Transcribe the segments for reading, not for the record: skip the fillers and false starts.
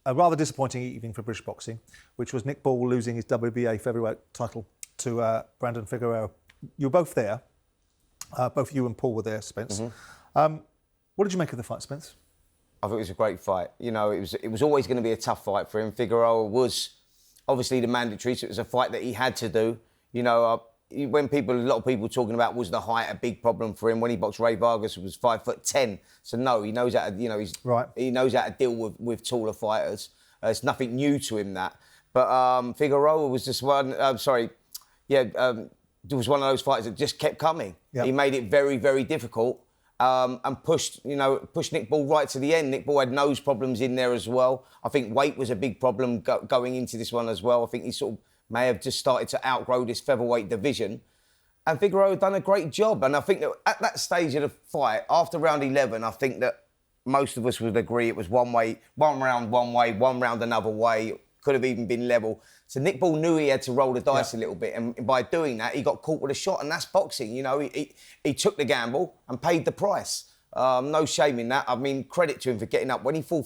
a rather disappointing evening for British boxing, which was Nick Ball losing his WBA featherweight title to Brandon Figueroa. You were both there. Both you and Paul were there, Spence. What did you make of the fight, Spence? I thought it was a great fight. You know, it was always going to be a tough fight for him. Figueroa was obviously the mandatory, so it was a fight that he had to do. You know, when a lot of people talking about was the height a big problem for him. When he boxed Ray Vargas, it was 5'10". So no, he knows how to, you know, he knows how to deal with taller fighters. It's nothing new to him, that. But Figueroa was just one. There was one of those fighters that just kept coming. Yep. He made it very, very difficult. And pushed Nick Ball right to the end. Nick Ball had nose problems in there as well. I think weight was a big problem going into this one as well. I think he sort of may have just started to outgrow this featherweight division. And Figueroa done a great job. And I think that at that stage of the fight, after round 11, I think that most of us would agree it was one round one way, one round another way. Could have even been level. So Nick Ball knew he had to roll the dice a little bit, and by doing that, he got caught with a shot, and that's boxing. You know, he took the gamble and paid the price. No shame in that. I mean, credit to him for getting up when he fall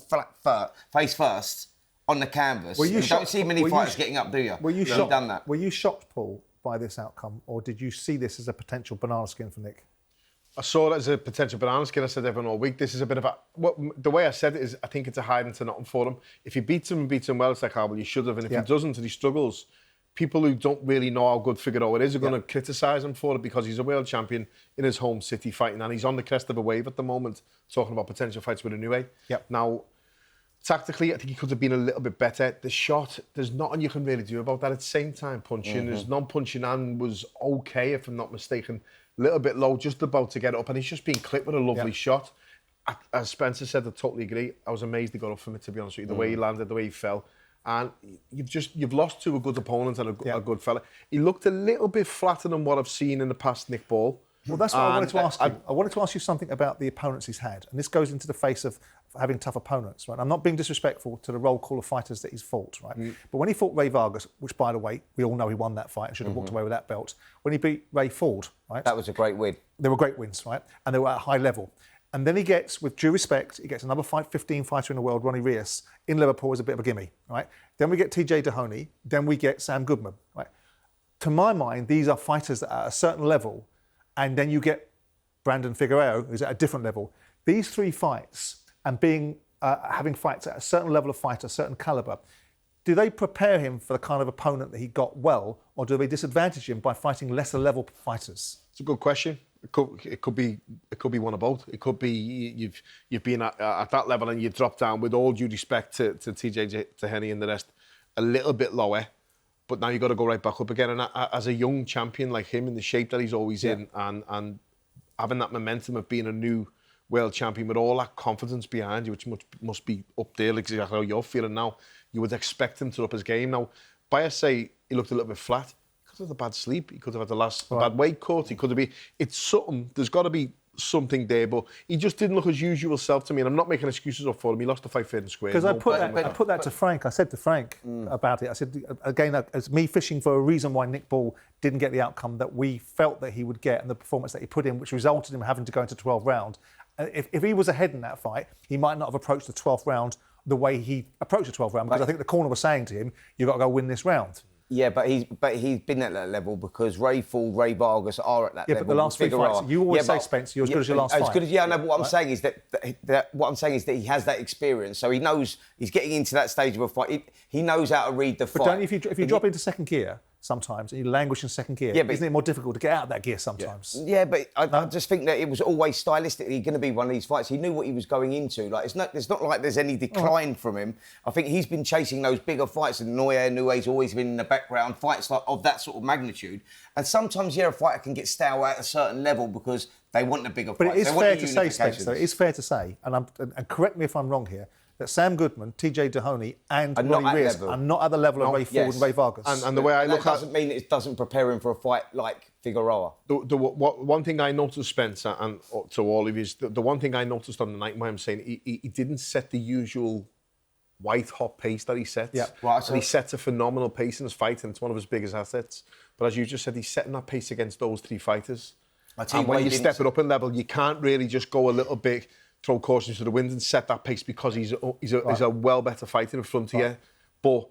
face first on the canvas. You don't see many fighters getting up, do you? Were you shocked? Done that. Were you shocked, Paul, by this outcome, or did you see this as a potential banana skin for Nick? I saw it as a potential banana skin. I said everyone all week, this is a bit of a... the way I said it is, I think it's a hiding to nothing for him. If he beats him and beats him well, it's like, well, you should have. And if he doesn't and he struggles, people who don't really know how good Figueroa is are going to criticise him for it because he's a world champion in his home city fighting, and he's on the crest of a wave at the moment, talking about potential fights with Inoue. Now, tactically, I think he could have been a little bit better. The shot, there's nothing you can really do about that. At the same time, punching, his non-punching hand was okay, if I'm not mistaken. A little bit low, just about to get up, and he's just been clipped with a lovely shot. As Spencer said, I totally agree. I was amazed he got up from it, to be honest with you. The way he landed, the way he fell. And you've lost to a good opponent and a good fella. He looked a little bit flatter than what I've seen in the past, Nick Ball. Well, that's what I wanted to ask you. I wanted to ask you something about the opponents he's had. And this goes into the face of having tough opponents, right? I'm not being disrespectful to the roll call of fighters that he's fought, right? But when he fought Ray Vargas, which, by the way, we all know he won that fight and should have walked away with that belt. When he beat Ray Ford, right? That was a great win. They were great wins, right? And they were at a high level. And then he gets, with due respect, he gets another 15 fighter in the world, Ronnie Rios, in Liverpool as a bit of a gimme, right? Then we get TJ Dahoney, then we get Sam Goodman, right? To my mind, these are fighters that are at a certain level, and then you get Brandon Figueroa, who's at a different level. These three fights, and having fights at a certain level of fight, a certain calibre, do they prepare him for the kind of opponent that he got well, or do they disadvantage him by fighting lesser level fighters? It's a good question. It could be one of both. It could be you've been at that level and you drop down, with all due respect to TJ Dahoney and the rest, a little bit lower, but now you've got to go right back up again. And as a young champion like him, in the shape that he's always in, and having that momentum of being a new world champion with all that confidence behind you, which must be up there, like exactly how you're feeling now, you would expect him to up his game. Now, Bias say he looked a little bit flat. He could have had a bad sleep. He could have had a bad weight cut. He could have been... It's something. There's got to be something there, but he just didn't look his usual self to me, and I'm not making excuses up for him. He lost the fight fair and square. Because I put that to Frank. I said to Frank about it. I said, again, it's me fishing for a reason why Nick Ball didn't get the outcome that we felt that he would get, and the performance that he put in, which resulted in him having to go into 12th round. If he was ahead in that fight, he might not have approached the 12th round the way he approached the 12th round, because I think the corner was saying to him, you've got to go win this round. Yeah, but he's been at that level because Ray Ford, Ray Vargas are at that level. Yeah, but the last three fights, you always say, Spence, you're as good as your last fight. But what I'm saying is that he has that experience, so he knows he's getting into that stage of a fight. He knows how to read the fight. But if you drop into second gear sometimes and you languish in second gear, isn't it more difficult to get out of that gear sometimes? Yeah, but I just think that it was always stylistically going to be one of these fights. He knew what he was going into. Like it's not like there's any decline from him. I think he's been chasing those bigger fights, and Inoue's always been in the background, fights like of that sort of magnitude. And sometimes, a fighter can get stale at a certain level because they want the bigger fights. But it is fair to say, Spencer, it is fair to say, and correct me if I'm wrong here, that Sam Goodman, TJ Dahoney and Ronnie Rios are not at the level of Ray Ford and Ray Vargas. And the way I look at it... doesn't mean it doesn't prepare him for a fight like Figueroa. One thing I noticed, Spencer, and to all of you, the one thing I noticed on the night where I'm saying he didn't set the usual white-hot pace that he sets. Yeah. Right, so he sets a phenomenal pace in his fight, and it's one of his biggest assets. But as you just said, he's setting that pace against those three fighters. And when you step it up in level, you can't really just go a little bit throw caution to the wind and set that pace because he's a well better fighter in front of you. But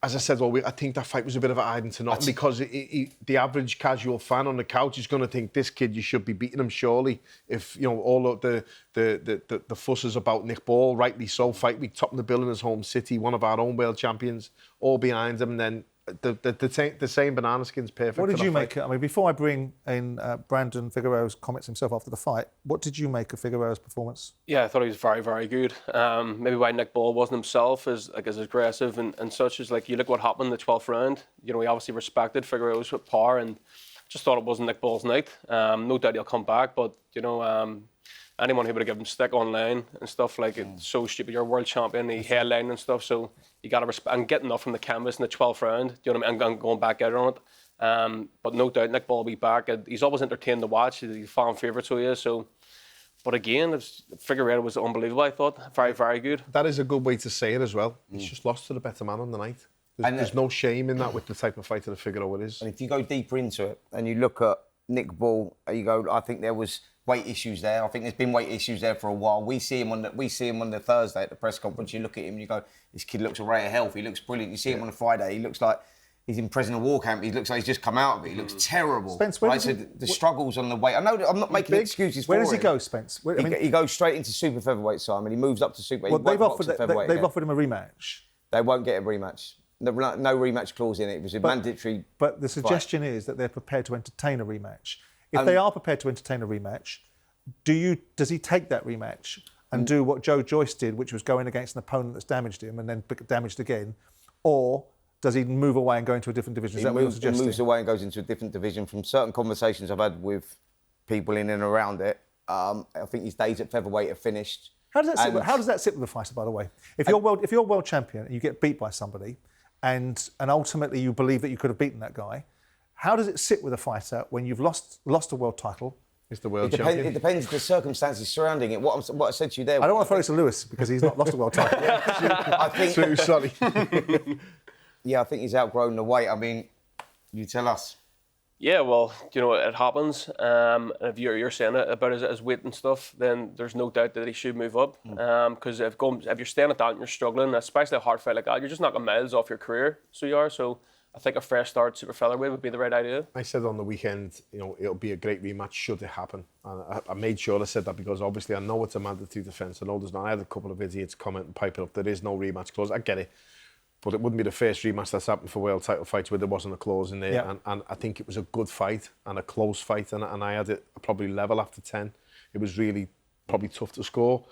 as I said all week, I think that fight was a bit of a hiding to nothing because the average casual fan on the couch is going to think this kid, you should be beating him surely. If all of the fusses about Nick Ball, rightly so, fight week, top of the bill in his home city, one of our own world champions, all behind him, and then the same banana skin's perfect. What did you make? I mean, before I bring in Brandon Figueroa's comments himself after the fight, what did you make of Figueroa's performance? Yeah, I thought he was very, very good. Maybe why Nick Ball wasn't himself as aggressive and such as you look what happened in the 12th round. He obviously respected Figueroa's power and just thought it wasn't Nick Ball's night. No doubt he'll come back, but anyone who would have given him stick online and stuff it's so stupid. You're a world champion, he headlined and stuff, so you got to respect and getting off from the canvas in the 12th round. Do you know what I mean? And going back out on it. But no doubt Nick Ball will be back. He's always entertained to watch. He's a fan favourite, so he is. So, but again, Figueroa was unbelievable. I thought very, very good. That is a good way to say it as well. He's just lost to the better man on the night. There's no shame in that with the type of fighter that Figueroa is. And if you go deeper into it and you look at Nick Ball, I think there was weight issues there. I think there's been weight issues there for a while. We see him on the Thursday at the press conference. You look at him and you go, this kid looks a ray of health. He looks brilliant. You see him on a Friday. He looks like he's in prisoner war camp. He looks like he's just come out of it. He looks terrible. Spence, the struggles on the weight. I know that I'm not making excuses for him. Where does he go, Spence? He goes straight into super featherweight, Simon. He moves up to super. Well, they've offered him a rematch. They won't get a rematch. No rematch clause in it. It was mandatory. But the suggestion is that they're prepared to entertain a rematch. If they are prepared to entertain a rematch, does he take that rematch and do what Joe Joyce did, which was going against an opponent that's damaged him and then damaged again, or does he move away and go into a different division? Is that what you're suggesting? He moves away and goes into a different division. From certain conversations I've had with people in and around it, I think his days at featherweight are finished. How does that sit with the fighter, by the way? If you're world champion and you get beat by somebody, and ultimately you believe that you could have beaten that guy, how does it sit with a fighter when you've lost a world title? Is the world champion? It depends the circumstances surrounding it. What I said to you there. I don't want to throw this to Lewis because he's not lost a world title. I think. Too sorry. Yeah, I think he's outgrown the weight. I mean, you tell us. Yeah, well, it happens. If you're saying it about his weight and stuff, then there's no doubt that he should move up. Because if you're staying at that and you're struggling, especially a hard fight like that, you're just knocking miles off your career. So you are. So I think a fresh start super featherweight would be the right idea. I said on the weekend, it'll be a great rematch should it happen. And I made sure I said that because obviously I know it's a mandatory defence. I know there's not. I had a couple of idiots comment and pipe it up. There is no rematch clause. I get it. But it wouldn't be the first rematch that's happened for world title fights where there wasn't a clause in there. Yeah. And I think it was a good fight and a close fight. And I had it probably level after 10. It was really probably tough to score.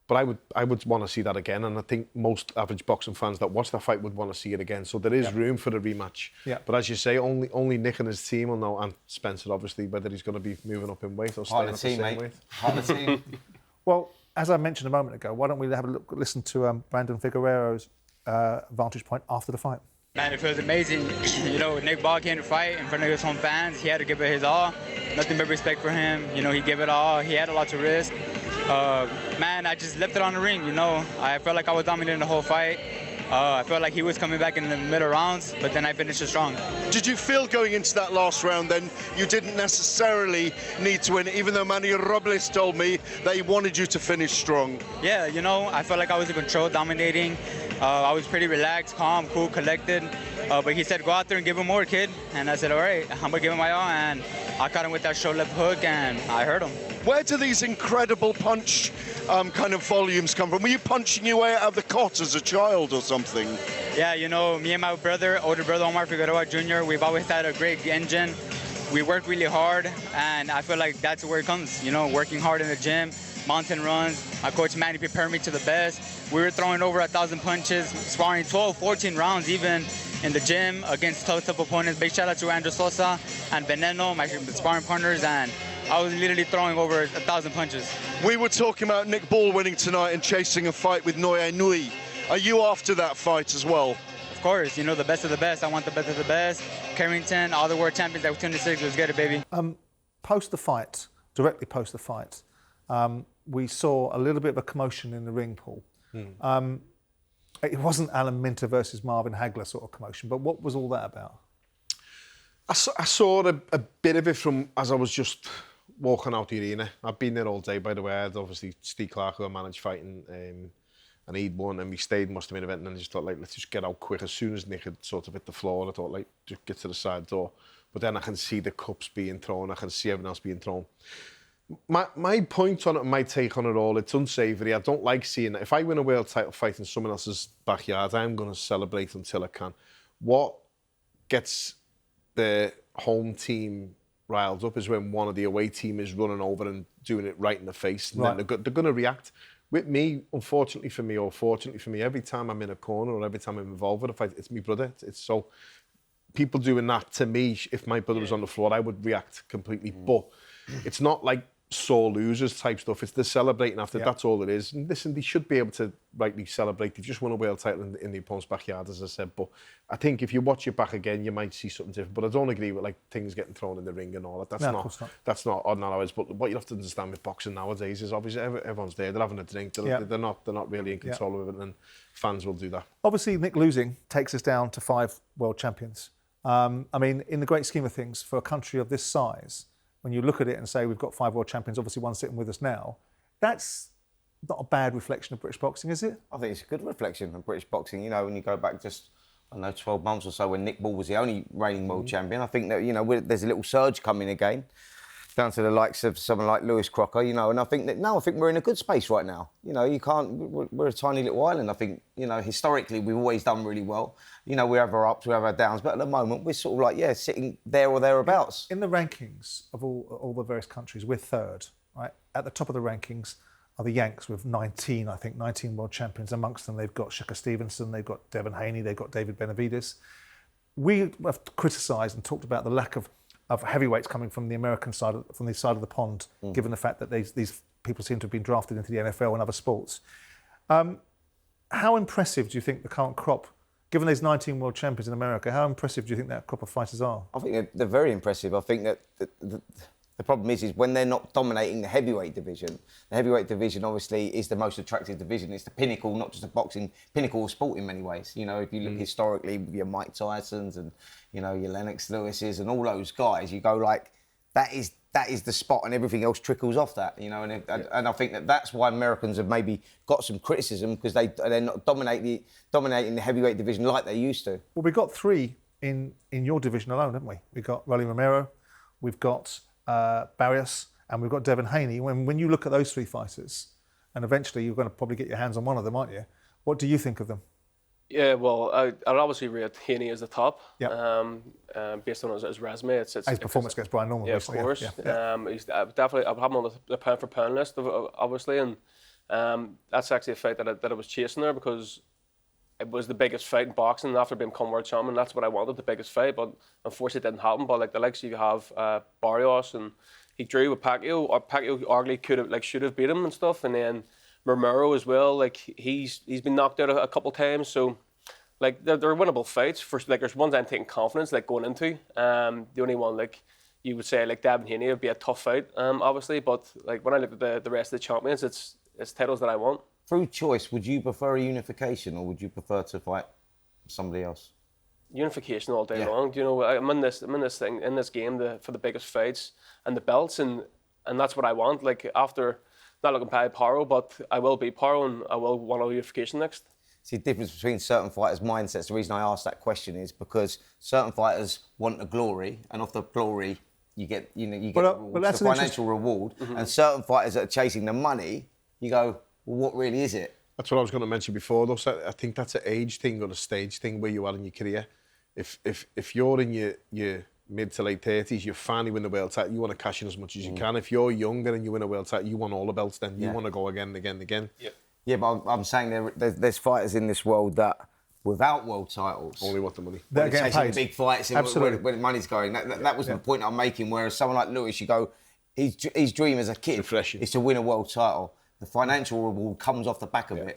But I would want to see that again. And I think most average boxing fans that watch that fight would want to see it again. So there is room for the rematch. Yeah. But as you say, only Nick and his team will know, and Spencer obviously, whether he's going to be moving up in weight or staying at the same weight. Part of the team. Well, as I mentioned a moment ago, why don't we have a listen to Brandon Figueroa's vantage point after the fight. Man, it feels amazing. Nick Ball came to fight in front of his home fans. He had to give it his all. Nothing but respect for him. He gave it all. He had a lot to risk. Man, I just left it on the ring. I felt like I was dominating the whole fight. I felt like he was coming back in the middle rounds, but then I finished it strong. Did you feel going into that last round then you didn't necessarily need to win, even though Manny Robles told me that he wanted you to finish strong? Yeah, I felt like I was in control, dominating. I was pretty relaxed, calm, cool, collected. But he said, go out there and give him more, kid. And I said, all right, I'm going to give him my all. And I caught him with that short left hook, and I hurt him. Where do these incredible punch kind of volumes come from? Were you punching your way out of the cot as a child or something? Yeah, me and my older brother Omar Figueroa Jr., we've always had a great engine. We work really hard, and I feel like that's where it comes, working hard in the gym, mountain runs. My coach Manny prepared me to the best. We were throwing over 1,000 punches, sparring 12, 14 rounds even in the gym against tough opponents. Big shout out to Andrew Sosa and Veneno, my sparring partners, and I was literally throwing over 1,000 punches. We were talking about Nick Ball winning tonight and chasing a fight with Noye Nui. Are you after that fight as well? Of course, the best of the best. I want the best of the best. Carrington, all the world champions at 26, let's get it, baby. Post the fight, directly post the fight, we saw a little bit of a commotion in the ring, Paul. It wasn't Alan Minter versus Marvin Hagler sort of commotion, but what was all that about? I saw a bit of it from as I was just walking out the arena. I've been there all day, by the way. I had obviously Steve Clark, who I managed fighting, and he'd won, and we stayed in must have been event, and then I just thought, like, let's just get out quick. As soon as Nick had sort of hit the floor, I thought, like, just get to the side door. But then I can see the cups being thrown, I can see everything else being thrown. My point on it, my take on it all, it's unsavoury. I don't like seeing that. If I win a world title fight in someone else's backyard, I'm going to celebrate until I can. What gets the home team riled up is when one of the away team is running over and doing it right in the face, and then they're going to react. With me, unfortunately for me, or fortunately for me, every time I'm in a corner or every time I'm involved with a fight, it's my brother. It's so... People doing that, to me, if my brother was on the floor, I would react completely. But it's not like sore losers type stuff. It's the celebrating after. That's all it is. And listen, they should be able to rightly celebrate. They've just won a world title in the opponent's backyard, as I said. But I think if you watch it back again, you might see something different. But I don't agree with like things getting thrown in the ring and all that. That's not odd hours. But what you have to understand with boxing nowadays is obviously everyone's there. They're having a drink. They're not really in control of it, and fans will do that. Obviously, Nick losing takes us down to 5 world champions. I mean, in the great scheme of things, for a country of this size, when you look at it and say we've got 5 world champions, obviously one sitting with us now, that's not a bad reflection of British boxing, is it? I think it's a good reflection of British boxing. You know, when you go back just, I don't know, 12 months or so when Nick Ball was the only reigning world champion, I think that, you know, there's a little surge coming again, down to the likes of someone like Lewis Crocker, you know, and I think that, I think we're in a good space right now. You know, we're a tiny little island. I think, you know, historically we've always done really well. You know, we have our ups, we have our downs, but at the moment we're sort of like, sitting there or thereabouts. In the rankings of all the various countries, we're 3rd, right? At the top of the rankings are the Yanks with 19 world champions. Amongst them, they've got Shakur Stevenson, they've got Devin Haney, they've got David Benavidez. We have criticised and talked about the lack of heavyweights coming from the American side, from the side of the pond, given the fact that these people seem to have been drafted into the NFL and other sports. How impressive do you think the current crop, given there's 19 world champions in America, how impressive do you think that crop of fighters are? I think they're very impressive. I think that the problem is when they're not dominating the heavyweight division. The heavyweight division obviously is the most attractive division. It's the pinnacle, not just of boxing, pinnacle of sport in many ways. You know, if you look historically with your Mike Tysons and, you know, your Lennox Lewises and all those guys, you go like, that is the spot, and everything else trickles off that, you know. And I think that's why Americans have maybe got some criticism, because they're not dominating the heavyweight division like they used to. Well, we've got 3 in your division alone, haven't we? We've got Rolly Romero, we've got Barrios, and we've got Devin Haney. When you look at those 3 fighters, and eventually you're going to probably get your hands on one of them, aren't you? What do you think of them? Yeah, well, I'd obviously rate Haney as the top. Yep. Based on his resume, it's his performance against Brian Norman. Yeah, of course. He's definitely, I would have him on the pound for pound list, obviously, and that's actually a fight that I was chasing there, because it was the biggest fight in boxing after being world champion. That's what I wanted, the biggest fight, but unfortunately it didn't happen. But like the likes you have Barrios, and he drew with Pacquiao, or Pacquiao arguably should have beat him and stuff, and then Romero as well, like he's been knocked out a couple times, so like they're winnable fights. There's ones I'm taking confidence like going into. The only one like you would say like Devin Haney would be a tough fight, obviously, but like when I look at the rest of the champions, it's titles that I want. Through choice, would you prefer a unification, or would you prefer to fight somebody else? Unification all day long. You know, I'm in this game for the biggest fights and the belts, and that's what I want. Like after. Not looking to Paro, but I will be Paro, and I will want a unification next. See, the difference between certain fighters' mindsets, the reason I asked that question is because certain fighters want the glory, and off the glory, you get the financial reward. And certain fighters that are chasing the money, you go, well, what really is it? That's what I was going to mention before, though. So I think that's an age thing or a stage thing where you are in your career. If you're in your mid to late 30s, you finally win the world title, you want to cash in as much as you can. If you're younger and you win a world title, you want all the belts then. You want to go again and again and again. Yeah, but I'm saying there's fighters in this world that, without world titles, only want the money. They're getting paid. Big fights, where the money's going. That was the point I'm making, whereas someone like Lewis, you go, his dream as a kid is to win a world title. The financial reward comes off the back of it.